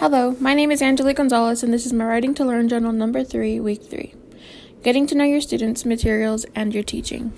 Hello, my name is Angela Gonzalez, and this is my Writing to Learn Journal number 3, week 3. Getting to know your students, materials, and your teaching.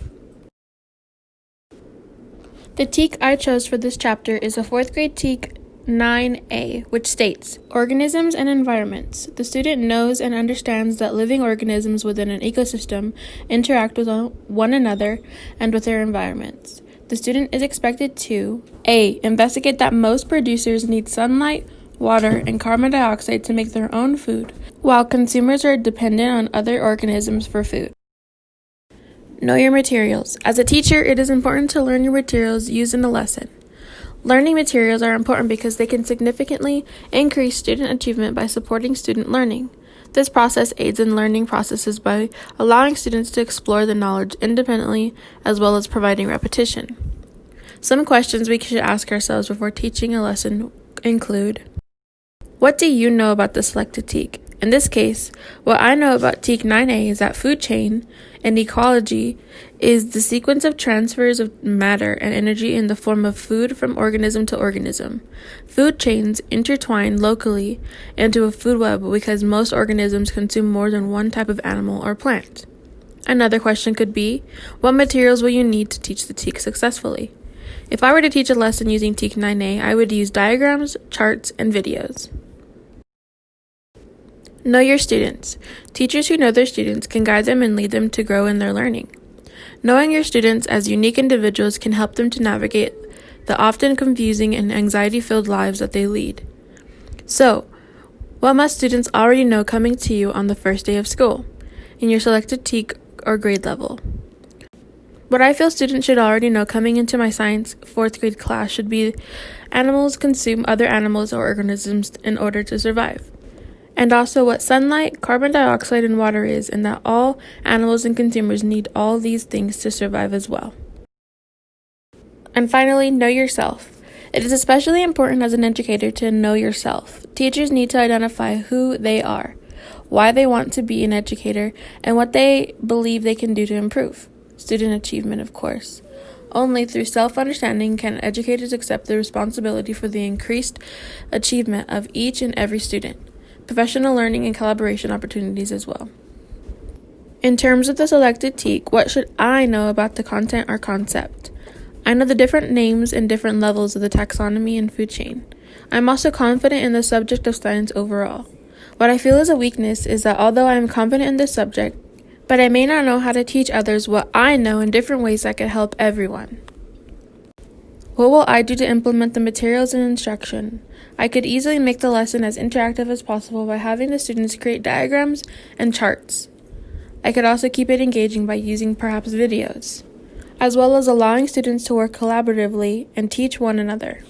The TEK I chose for this chapter is a 4th grade TEK 9A, which states, Organisms and Environments. The student knows and understands that living organisms within an ecosystem interact with one another and with their environments. The student is expected to A. Investigate that most producers need sunlight, water, and carbon dioxide to make their own food, while consumers are dependent on other organisms for food. Know your materials. As a teacher, it is important to learn your materials used in a lesson. Learning materials are important because they can significantly increase student achievement by supporting student learning. This process aids in learning processes by allowing students to explore the knowledge independently as well as providing repetition. Some questions we should ask ourselves before teaching a lesson include: what do you know about the selected TEK? In this case, what I know about TEK 9A is that food chain and ecology is the sequence of transfers of matter and energy in the form of food from organism to organism. Food chains intertwine locally into a food web because most organisms consume more than one type of animal or plant. Another question could be, what materials will you need to teach the TEK successfully? If I were to teach a lesson using TEK 9A, I would use diagrams, charts, and videos. Know your students. Teachers who know their students can guide them and lead them to grow in their learning. Knowing your students as unique individuals can help them to navigate the often confusing and anxiety-filled lives that they lead. So, what must students already know coming to you on the first day of school, in your selected TEK or grade level? What I feel students should already know coming into my science 4th grade class should be animals consume other animals or organisms in order to survive. And also what sunlight, carbon dioxide, and water is, and that all animals and consumers need all these things to survive as well. And finally, know yourself. It is especially important as an educator to know yourself. Teachers need to identify who they are, why they want to be an educator, and what they believe they can do to improve student achievement, of course. Only through self-understanding can educators accept the responsibility for the increased achievement of each and every student. Professional learning and collaboration opportunities as well. In terms of the selected TEK, what should I know about the content or concept? I know the different names and different levels of the taxonomy and food chain. I'm also confident in the subject of science overall. What I feel is a weakness is that although I am confident in this subject, but I may not know how to teach others what I know in different ways that could help everyone. What will I do to implement the materials and instruction? I could easily make the lesson as interactive as possible by having the students create diagrams and charts. I could also keep it engaging by using perhaps videos, as well as allowing students to work collaboratively and teach one another.